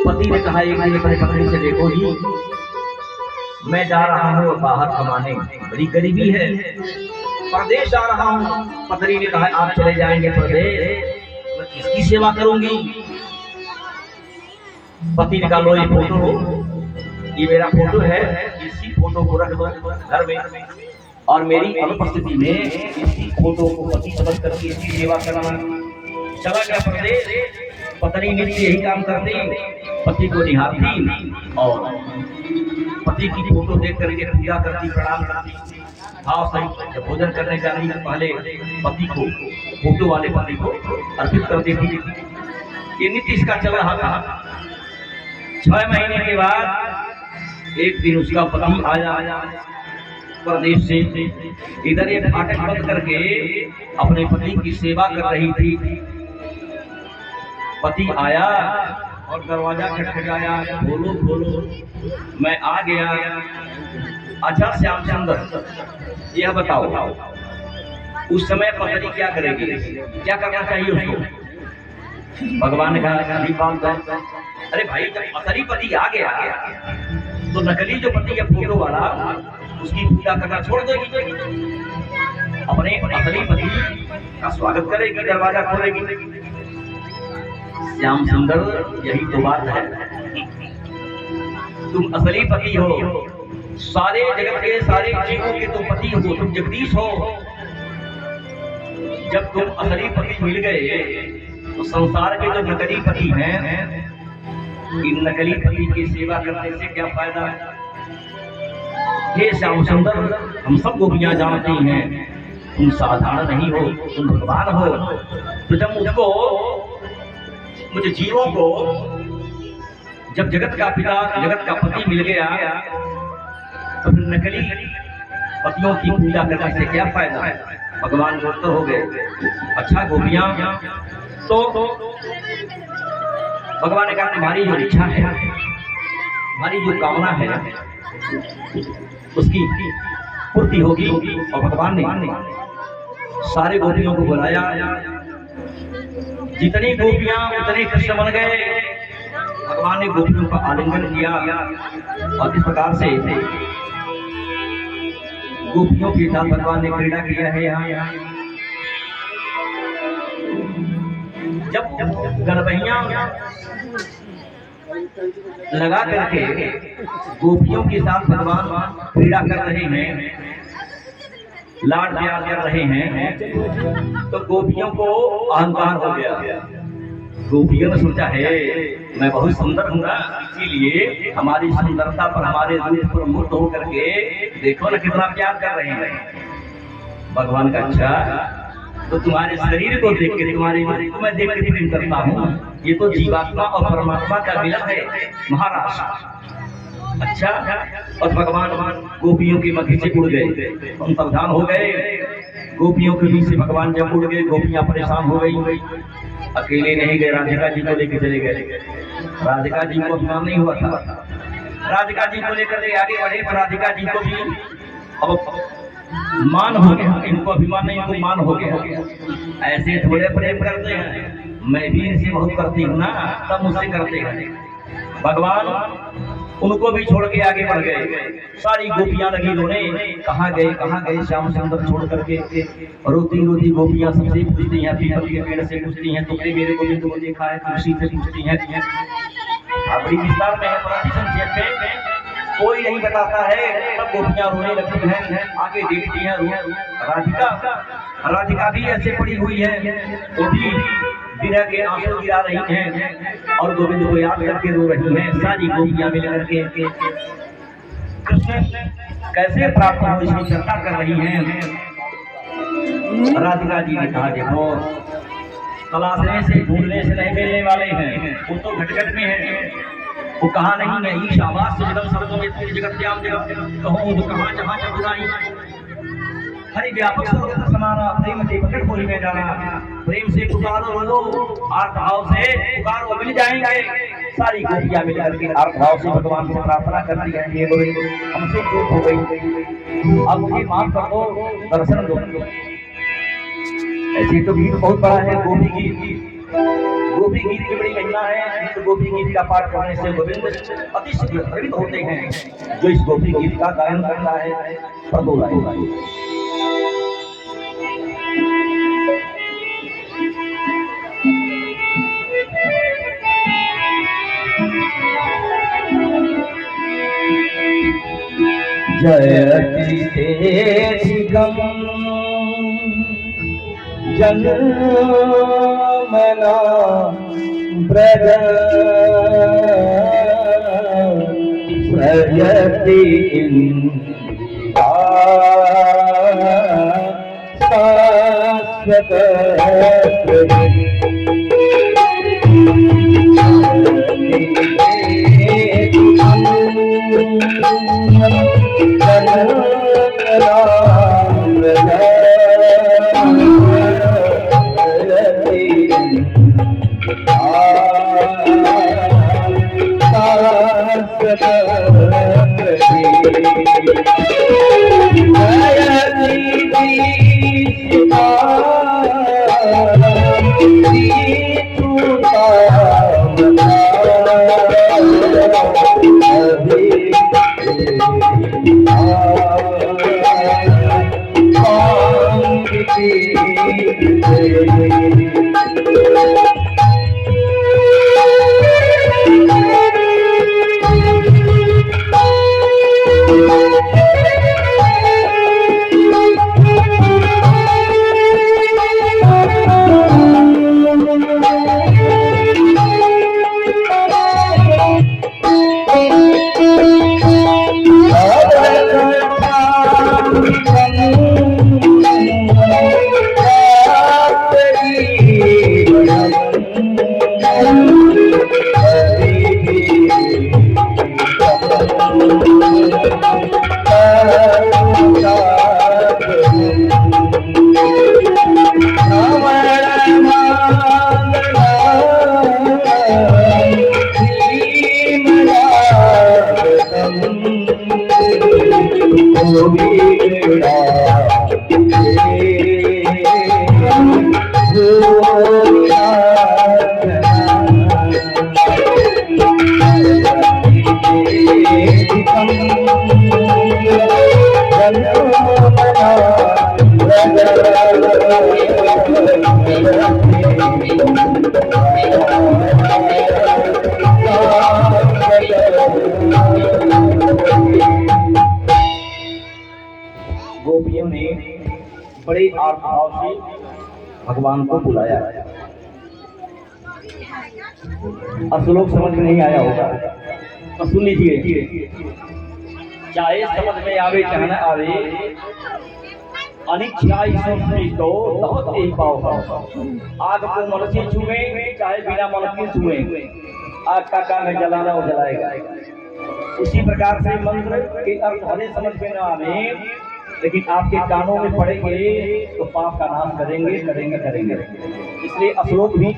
पति ने कहा एक दिन अपने पत्नी से, देखो जी मैं जा रहा हूँ बाहर कमाने, बड़ी गरीबी है, परदेश जा रहा हूँ। पत्नी ने कहा आप चले जाएंगे परदेश, मैं किसकी सेवा करूंगी? पति ने कहा लो ये फोटो हो, ये मेरा फोटो है, इसी फोटो को रख दो घर में और मेरी अनुपस्थिति में इसी फोटो को पति समझ करके इसकी सेवा करना। चला गया परदेश। पत्नी ने यही काम करती, पति को निहारती और पति की फोटो देख करके पूजा करती, प्रणाम करती। हाँ सही, जब भोजन करने जाने से पहले पति को, फोटो वाले पति को अर्पित कर देती। ये नीति इसका चल रहा था। 6 महीने के बाद एक दिन उसका पति आया प्रदेश से। इधर ये फाटक बंद करके अपने पति की सेवा कर रही थी। पति आया और दरवाजा खटखटाया, बोलो बोलो, मैं आ गया। अच्छा श्याम सुंदर, यह बताओ उस समय पत्नी क्या करेगी, क्या करना चाहिए उसको? भगवान ने कहा अरे भाई जब असली पति आ गया तो नकली जो पति है फोटो वाला, उसकी पूजा करना छोड़ देगी, अपने असली पति का स्वागत करेगी, दरवाजा खोलेगी। श्याम सुंदर यही तो बात है, तुम असली पति हो, सारे जगत के सारे जीवों के तुम पति हो, तुम जगदीश हो। जब तुम असली पति मिल गए तो संसार के जो नकली पति हैं, इन नकली पति की सेवा करने से क्या फायदा है? हे श्याम सुंदर, हम सब गोपियां जानती हैं तुम साधारण नहीं हो, तुम भगवान हो। तो जब मुझे जीवों को जब जगत का पिता, जगत का पति मिल गया तो फिर नकली पतियों की पूजा करने से क्या फायदा? भगवान गुप्त हो गए। अच्छा गोपियां, तो भगवान ने कहा तुम्हारी जो इच्छा है, तुम्हारी जो कामना है, उसकी पूर्ति होगी। और भगवान ने सारे गोपियों को बुलाया, जितनी गोपियां उतने कृष्ण बन गए। भगवान ने गोपियों का आलिंगन किया और इस प्रकार से गोपियों के साथ भगवान ने क्रीड़ा किया है। यहाँ जब गणबहियां लगा करके गोपियों के साथ भगवान क्रीड़ा कर रहे हैं, लाड प्यार कर रहे हैं, तो गोपियों को अहंकार हो गया। गोपियों ने सोचा है मैं बहुत सुंदर हूँ ना, इसीलिए हमारी सुंदरता पर, हमारे रूप पर मुग्ध होकर के देखो ना कितना प्यार कर रहे हैं। भगवान का अच्छा, तो तुम्हारे शरीर को देख के, तुम्हारी को मैं देख के प्रेम करता हूँ। ये तो जीवात्मा और परमात्मा का मिलन है महाराज। अच्छा, और भगवान गोपियों के मध्य से उड़ गए, हम सावधान हो गए। गोपियों के बीच से भगवान जब उड़ गए, गोपियां परेशान हो गई। अकेले नहीं गए, राधिका जी को लेकर चले गए। राधिका जी को अभिमान नहीं हुआ था, राधिका जी को लेकर के आगे बढ़े, पर राधिका जी को भी अब मान हो गया, इनको अभिमान नहीं, इनको मान हो गया। ऐसे थोड़े प्रेम करते हैं, मैं भी इनसे बहुत करती हूँ ना, तब मुझसे करते हैं। भगवान उनको भी छोड़ के आगे बढ़ गए। सारी गोपियां लगी रोने, कहाँ गए श्याम सुंदर छोड़ करके। रोती रोती गोपियां सबसे पूछती हैं, पीपल के पेड़ से पूछती हैं, तुमने मेरे को भी तुमने देखा है? तुलसी से पूछती हैं। बड़ी विस्तार में है, बड़ी संक्षेप में कोई नहीं बताता है। सब गोपियां रोने लगती हैं, आगे देखती हैं। राधिका भी ऐसे पड़ी हुई है, वो भी विरह के आंसू गिरा रही हैं और गोविंद को याद करके रो रही हैं। सारी गोपियां मिलकर के कृष्ण कैसे प्राप्त हो इसकी चर्चा कर रही हैं। राधिका जी ने कहा देखो, तलाशने से ढूंढने से नहीं मिलने वाले हैं, वो तो घटघट में है, वो कहा नहीं है। ईशावास से जगत सर्वो में जगत्याम जगत कहूँ जो कहाँ जहाँ जब बुराई हरि व्यापक सर्वत्र समाना। प्रेम से प्रकट होली में जाना, प्रेम से पुकारो रो, आर्त भाव से पुकारो मिल जाएंगे। सारी गोपियां मिलकर के आर्त भाव से भगवान से प्रार्थना करती हैं, ये गोविंद हमसे चूक हो गई, अब मुझे माफ कर दो, दर्शन दो। ऐसे तो गीत बहुत बड़ा है गोपी गीत, गोपी गीत की बड़ी महिमा है। तो गोपी गीत का पाठ करने से गोविंद अति शीघ्र प्रकट होते हैं। जो इस गोपी गीत का गायन करता है प्रभु राय। जयति तेधिकं जन्मना व्रज सृजति इन्द्रिया शाश्वत गोपियों ने बड़े आर्तभाव से भगवान को बुलाया। अब श्लोक समझ में नहीं आया होगा तो सुन लीजिए। चाहे समझ में आवे चाहे न आवे, अनिच्छाई तो बहुत ही पाव। आग को मन से छुए चाहे बिना मन के छुए, आग का काम है जलाना और जलाएगा। उसी प्रकार से मंत्र के अर्थ भले समझ में न आवे, लेकिन आपके कानों में पड़ेंगे तो पाप का नाश करेंगे करेंगे करेंगे। इसलिए श्लोक भी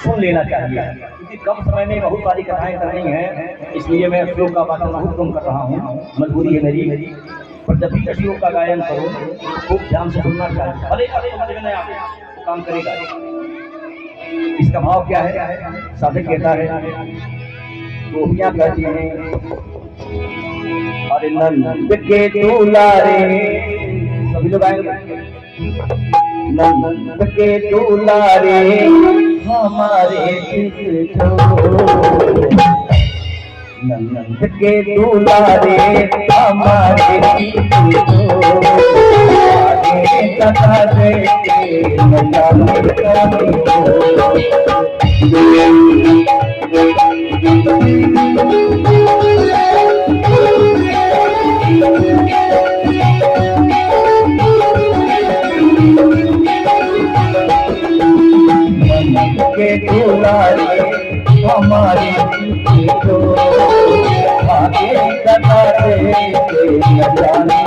सुन लेना चाहिए, क्योंकि कम समय में बहुत सारी कथाएं करनी है। इसलिए मैं श्लोक का वाचन बहुत कम कर रहा हूँ, मजबूरी है मेरी। पर जब भी श्लोक का गायन करो खूब ध्यान से सुनना चाहिए। भले अरे समझ में नहीं आए तो काम करेगा। इसका भाव क्या है? साधक कहता है, गोपियां कहती हैं, अरे नंद के दुलारे, सभी लोग आएंगे। नंद के दुलारे हमारे चित छोड़, नंद के दुलारे हमारे चित छोड़, आगे कथा दे के दुलारे हमारे तो आगे कथा दे न जाने।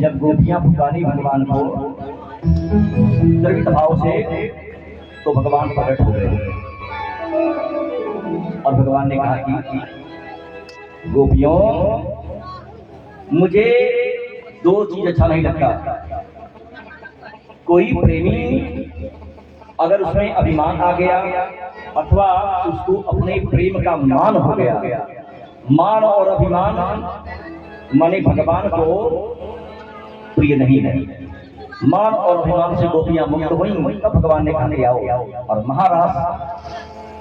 जब गोपियां पुकारी भगवान को द्रवित भाव से, तो भगवान प्रकट हो गए और भगवान ने कहा कि गोपियों, मुझे दो चीज अच्छा नहीं लगता। कोई प्रेमी अगर उसमें अभिमान आ गया अथवा उसको अपने प्रेम का मान हो गया, मान और अभिमान माने भगवान को प्रिय नहीं है। मान और अभिमान से गोपियां मुक्त हुई, तब भगवान ने कहा कि आओ, और महारास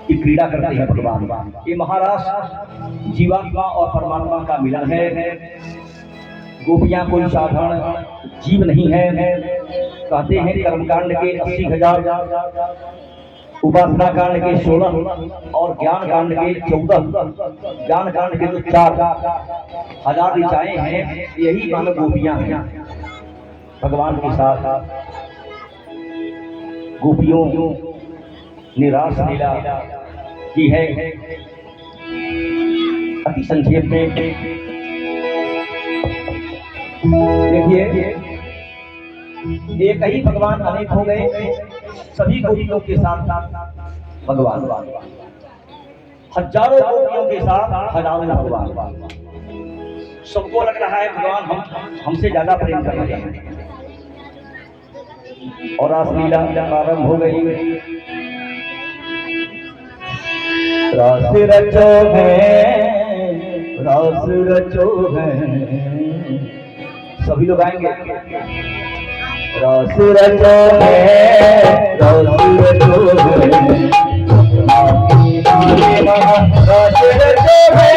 की क्रीड़ा करते हैं भगवान। ये महारास जीवात्मा और परमात्मा का मिलन है। गोपियां कोई साधारण जीव नहीं है। कहते हैं कर्मकांड के 80,000, उपासना कांड के 16 और ज्ञान कांड के 14, ज्ञान कांड के जो 4,000 ऋचाएं हैं, यही मानव गोपियां हैं। भगवान के साथ गोपियों ने रास लीला की है। अति संक्षेप में देखिए, एक ही भगवान अनेक हो गए। सभी गोपियों के साथ भगवान, हजारों गोपियों के साथ हजारों भगवान। सबको लग रहा है भगवान हमसे ज्यादा प्रेम कर रहे हैं। और रासलीला प्रारंभ हो गई। रास रचो है, रास रचो है, सभी लोग आएंगे। रास रचो है, रास रचो है, रास रचो है,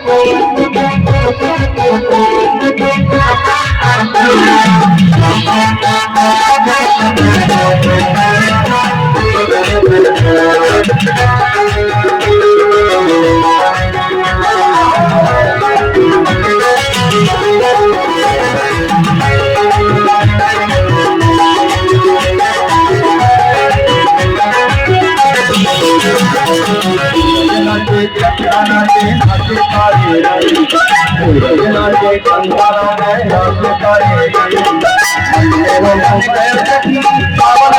Thank you. नाचे नाचे तारे सूरज नाचे कंगारा में नाचे तारे मेरे मन गए सखी पावन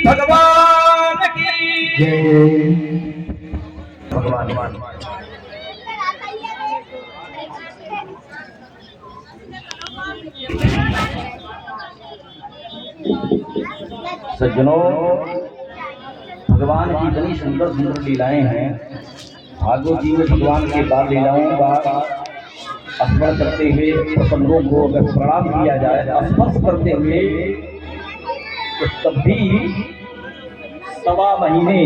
भगवान की जय। भगवान सज्जनों, भगवान की इतनी सुंदर सुंदर लीलाएं हैं। भागवत जी में भगवान के बाल लीलाओं का स्मरण करते हुए प्रसंगों को अगर प्रणाम किया जाए, स्पर्श करते हुए, तो तब भी 1.25 महीने